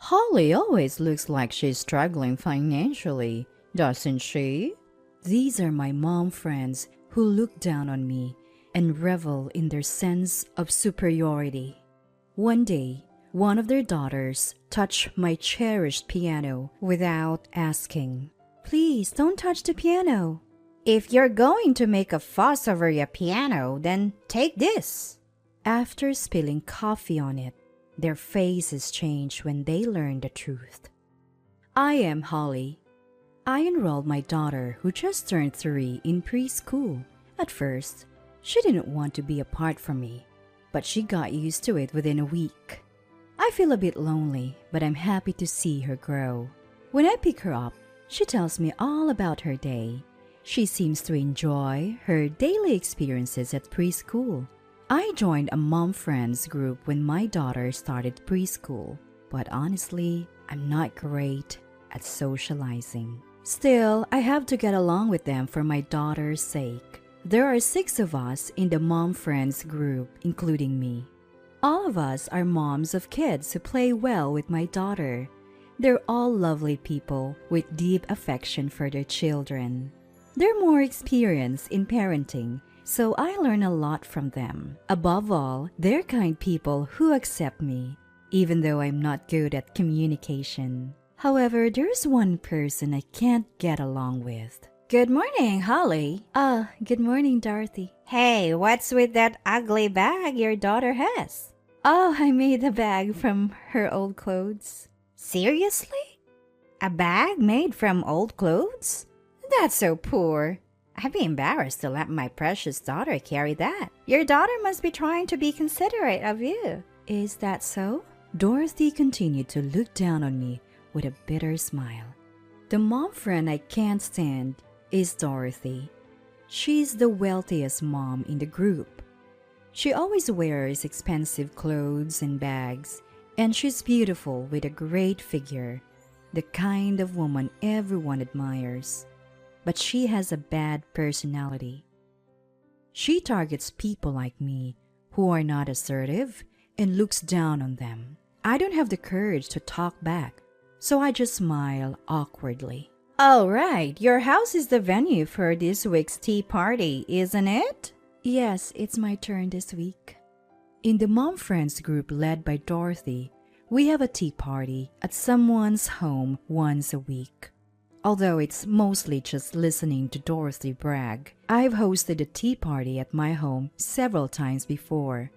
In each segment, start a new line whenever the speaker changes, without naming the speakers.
Holly always looks like she's struggling financially, doesn't she? These are my mom friends who look down on me and revel in their sense of superiority. One day, one of their daughters touched my cherished piano without asking. Please don't touch the piano. If you're going to make a fuss over your piano, then take this. After spilling coffee on it, their faces change when they learn the truth. I am Holly. I enrolled my daughter, who just turned 3, in preschool. At first, she didn't want to be apart from me, but she got used to it within a week. I feel a bit lonely, but I'm happy to see her grow. When I pick her up, she tells me all about her day. She seems to enjoy her daily experiences at preschool. I joined a mom friends group when my daughter started preschool, but honestly, I'm not great at socializing. Still, I have to get along with them for my daughter's sake. There are 6 of us in the mom friends group, including me. All of us are moms of kids who play well with my daughter. They're all lovely people with deep affection for their children. They're more experienced in parenting, so I learn a lot from them. Above all, they're kind people who accept me, even though I'm not good at communication. However, there's one person I can't get along with. Good morning, Holly. Good morning, Dorothy. Hey, what's with that ugly bag your daughter has? Oh, I made the bag from her old clothes. Seriously? A bag made from old clothes? That's so poor. I'd be embarrassed to let my precious daughter carry that. Your daughter must be trying to be considerate of you. Is that so? Dorothy continued to look down on me with a bitter smile. The mom friend I can't stand is Dorothy. She's the wealthiest mom in the group. She always wears expensive clothes and bags, and she's beautiful with a great figure, the kind of woman everyone admires. But she has a bad personality. She targets people like me who are not assertive and looks down on them. I don't have the courage to talk back, so I just smile awkwardly. All right, your house is the venue for this week's tea party, isn't it? Yes, it's my turn this week. In the mom friends group led by Dorothy, we have a tea party at someone's home once a week. Although it's mostly just listening to Dorothy brag, I've hosted a tea party at my home several times before.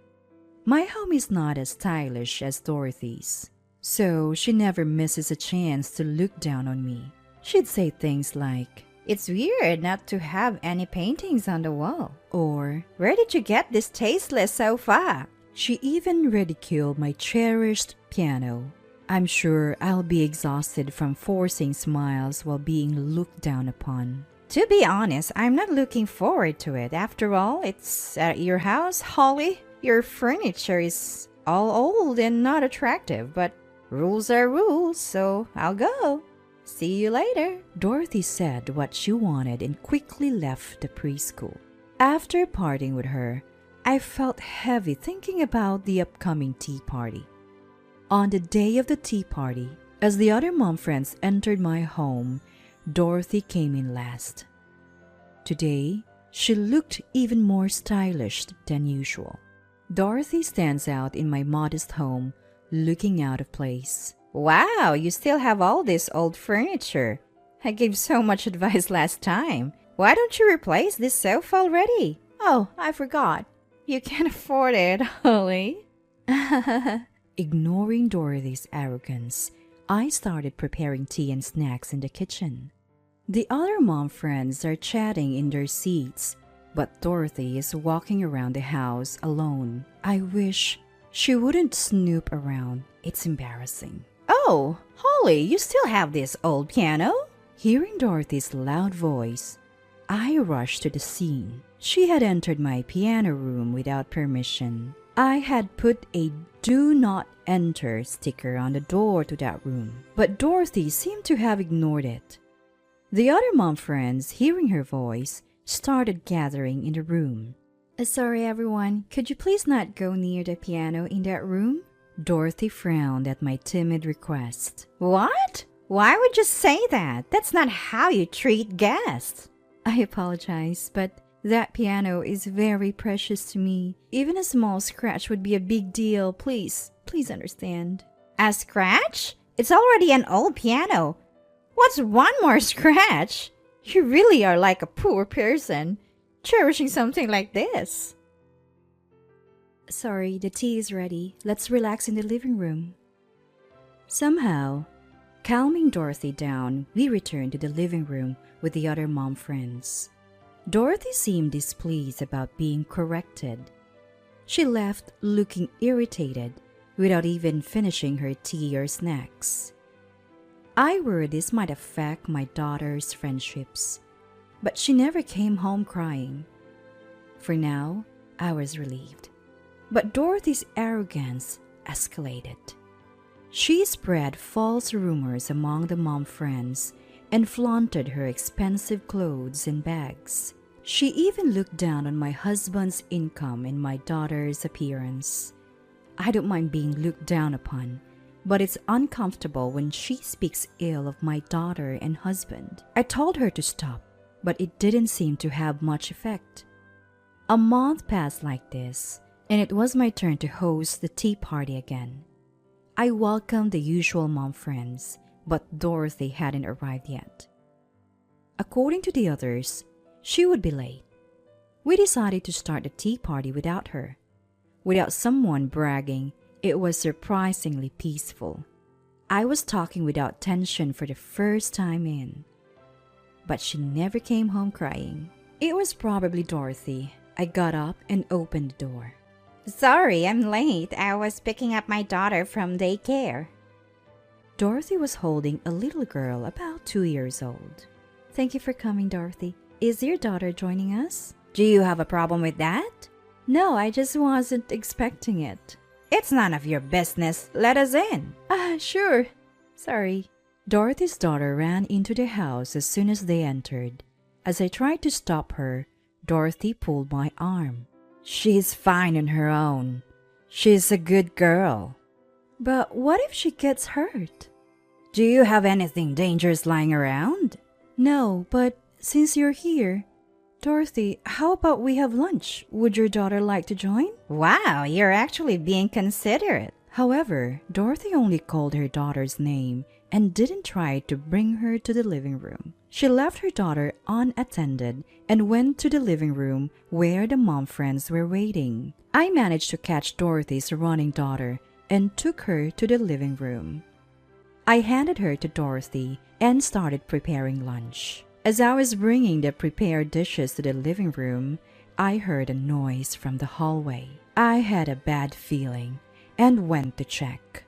My home is not as stylish as Dorothy's, so she never misses a chance to look down on me. She'd say things like, "It's weird not to have any paintings on the wall," or "Where did you get this tasteless sofa?" She even ridiculed my cherished piano. I'm sure I'll be exhausted from forcing smiles while being looked down upon. To be honest, I'm not looking forward to it. After all, it's at your house, Holly. Your furniture is all old and not attractive, but rules are rules, so I'll go. See you later. Dorothy said what she wanted and quickly left the preschool. After parting with her, I felt heavy thinking about the upcoming tea party. On the day of the tea party, as the other mom friends entered my home, Dorothy came in last. Today, she looked even more stylish than usual. Dorothy stands out in my modest home, looking out of place. Wow, you still have all this old furniture. I gave so much advice last time. Why don't you replace this sofa already? Oh, I forgot. You can't afford it, Holly. Ignoring Dorothy's arrogance, I started preparing tea and snacks in the kitchen. The other mom friends are chatting in their seats, but Dorothy is walking around the house alone. I wish she wouldn't snoop around. It's embarrassing. Oh, Holly, you still have this old piano? Hearing Dorothy's loud voice, I rushed to the scene. She had entered my piano room without permission. I had put a "Do Not Enter" sticker on the door to that room, but Dorothy seemed to have ignored it. The other mom friends, hearing her voice, started gathering in the room. Sorry everyone, could you please not go near the piano in that room? Dorothy frowned at my timid request.
What? Why would you say that? That's not how you treat guests.
I apologize, but that piano is very precious to me. Even a small scratch would be a big deal. Please understand.
A scratch? It's already an old piano. What's one more scratch? You really are like a poor person, cherishing something like this.
Sorry, the tea is ready. Let's relax in the living room. Somehow, calming Dorothy down, we returned to the living room with the other mom friends. Dorothy seemed displeased about being corrected. She left looking irritated without even finishing her tea or snacks. I worried this might affect my daughter's friendships, but she never came home crying. For now, I was relieved. But Dorothy's arrogance escalated. She spread false rumors among the mom friends and flaunted her expensive clothes and bags. She even looked down on my husband's income and my daughter's appearance. I don't mind being looked down upon, but it's uncomfortable when she speaks ill of my daughter and husband. I told her to stop, but it didn't seem to have much effect. A month passed like this, and it was my turn to host the tea party again. I welcomed the usual mom friends, but Dorothy hadn't arrived yet. According to the others, she would be late. We decided to start the tea party without her. Without someone bragging, it was surprisingly peaceful. I was talking without tension for the first time in. But she never came home crying. It was probably Dorothy. I got up and opened the door.
Sorry, I'm late. I was picking up my daughter from daycare.
Dorothy was holding a little girl about 2 years old. Thank you for coming, Dorothy. Is your daughter joining us?
Do you have a problem with that?
No, I just wasn't expecting it.
It's none of your business. Let us in.
Sure. Sorry. Dorothy's daughter ran into the house as soon as they entered. As I tried to stop her, Dorothy pulled my arm.
She's fine on her own. She's a good girl.
But what if she gets hurt?
Do you have anything dangerous lying around?
No, but since you're here, Dorothy, how about we have lunch? Would your daughter like to join?
Wow, you're actually being considerate.
However, Dorothy only called her daughter's name and didn't try to bring her to the living room. She left her daughter unattended and went to the living room where the mom friends were waiting. I managed to catch Dorothy's running daughter and took her to the living room. I handed her to Dorothy and started preparing lunch. As I was bringing the prepared dishes to the living room, I heard a noise from the hallway. I had a bad feeling and went to check.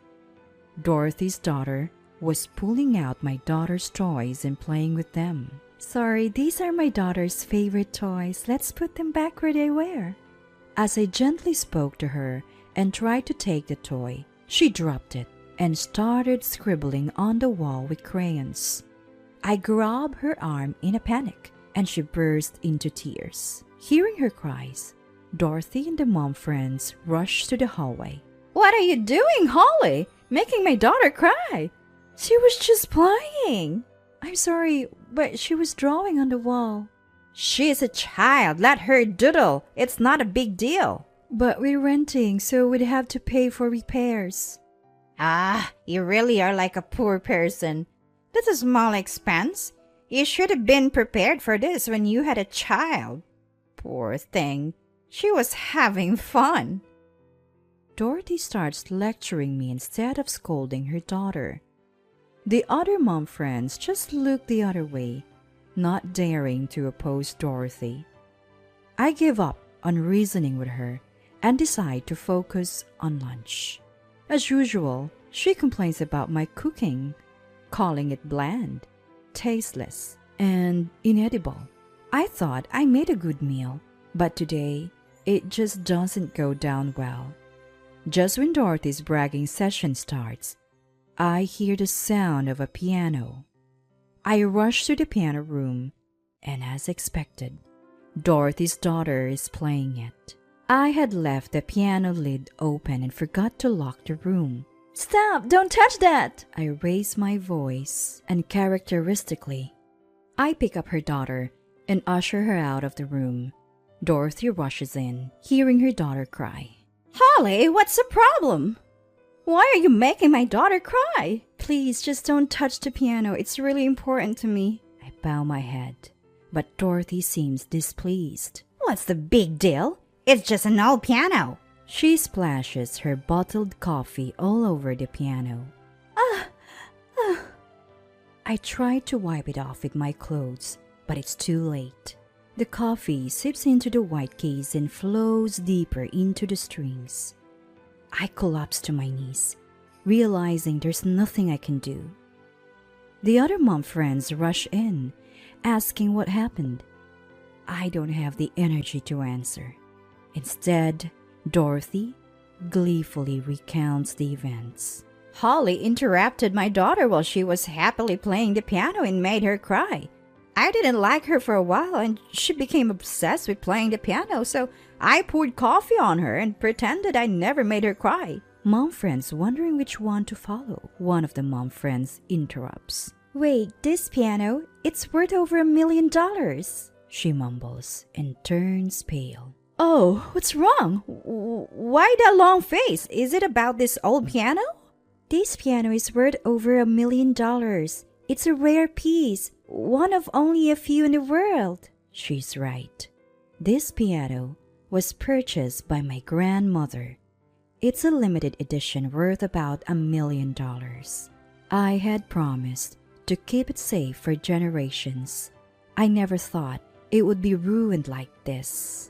Dorothy's daughter was pulling out my daughter's toys and playing with them. Sorry, these are my daughter's favorite toys. Let's put them back where they were. As I gently spoke to her and tried to take the toy, she dropped it and started scribbling on the wall with crayons. I grabbed her arm in a panic and she burst into tears. Hearing her cries, Dorothy and the mom friends rushed to the hallway.
What are you doing, Holly? Making my daughter cry. She was just playing.
I'm sorry, but she was drawing on the wall.
She's a child. Let her doodle. It's not a big deal.
But we're renting, so we'd have to pay for repairs.
You really are like a poor person. That's a small expense. You should have been prepared for this when you had a child. Poor thing. She was having fun.
Dorothy starts lecturing me instead of scolding her daughter. The other mom friends just looked the other way, not daring to oppose Dorothy. I give up on reasoning with her and decide to focus on lunch. As usual, she complains about my cooking, calling it bland, tasteless, and inedible. I thought I made a good meal, but today it just doesn't go down well. Just when Dorothy's bragging session starts, I hear the sound of a piano. I rush to the piano room, and as expected, Dorothy's daughter is playing it. I had left the piano lid open and forgot to lock the room. "Stop! Don't touch that!" I raised my voice, and characteristically, I pick up her daughter and usher her out of the room. Dorothy rushes in, hearing her daughter cry.
"Holly, what's the problem? Why are you making my daughter cry?"
"Please, just don't touch the piano. It's really important to me." I bow my head, but Dorothy seems displeased.
"What's the big deal? It's just an old piano."
She splashes her bottled coffee all over the piano. I try to wipe it off with my clothes, but it's too late. The coffee seeps into the white case and flows deeper into the strings. I collapse to my knees, realizing there's nothing I can do. The other mom friends rush in, asking what happened. I don't have the energy to answer. Instead, Dorothy gleefully recounts the events.
"Holly interrupted my daughter while she was happily playing the piano and made her cry. I didn't like her for a while and she became obsessed with playing the piano, so I poured coffee on her and pretended I never made her cry."
Mom friends wondering which one to follow. One of the mom friends interrupts. "Wait, this piano, it's worth over $1 million. She mumbles and turns pale.
"Oh, what's wrong? Why that long face? Is it about this old piano?"
"This piano is worth over $1 million. It's a rare piece, one of only a few in the world." She's right. This piano was purchased by my grandmother. It's a limited edition worth about $1 million. I had promised to keep it safe for generations. I never thought it would be ruined like this.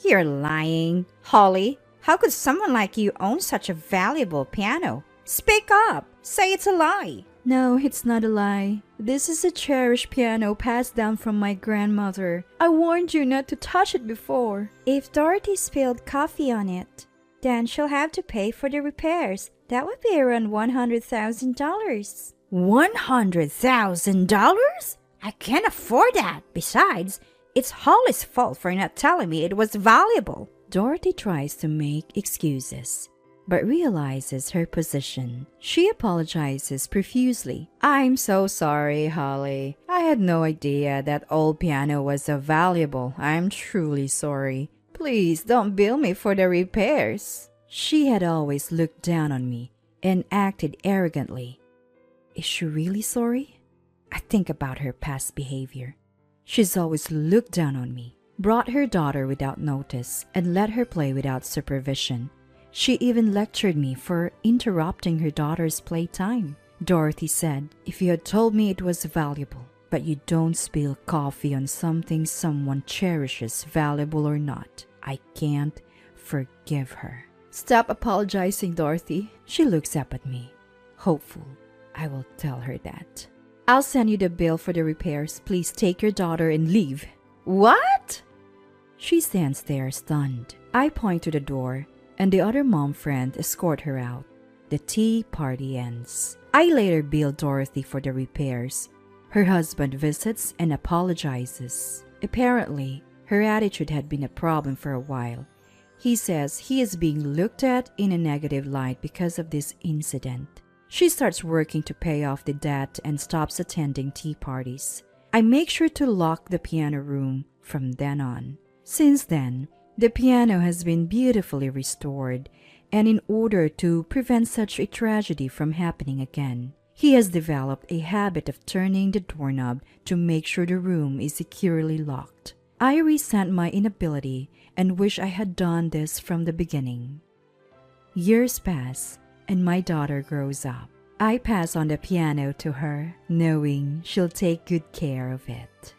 "You're lying. Holly, how could someone like you own such a valuable piano? Speak up. Say it's a lie."
"No, it's not a lie. This is a cherished piano passed down from my grandmother. I warned you not to touch it before." "If Dorothy spilled coffee on it, then she'll have to pay for the repairs. That would be around $100,000.
$100,000? I can't afford that. Besides, it's Holly's fault for not telling me it was valuable."
Dorothy tries to make excuses, but realizes her position. She apologizes profusely. "I'm so sorry, Holly. I had no idea that old piano was so valuable. I'm truly sorry. Please don't bill me for the repairs." She had always looked down on me and acted arrogantly. Is she really sorry? I think about her past behavior. She's always looked down on me, brought her daughter without notice, and let her play without supervision. She even lectured me for interrupting her daughter's playtime. Dorothy said, "If you had told me it was valuable, but you don't spill coffee on something someone cherishes, valuable or not, I can't forgive her." "Stop apologizing, Dorothy." She looks up at me, hopeful I will tell her that. "I'll send you the bill for the repairs. Please take your daughter and leave."
"What?"
She stands there stunned. I point to the door, and the other mom friend escort her out. The tea party ends. I later bill Dorothy for the repairs. Her husband visits and apologizes. Apparently, her attitude had been a problem for a while. He says he is being looked at in a negative light because of this incident. She starts working to pay off the debt and stops attending tea parties. I make sure to lock the piano room from then on. Since then, the piano has been beautifully restored, and in order to prevent such a tragedy from happening again, he has developed a habit of turning the doorknob to make sure the room is securely locked. I resent my inability and wish I had done this from the beginning. Years pass, and my daughter grows up. I pass on the piano to her, knowing she'll take good care of it.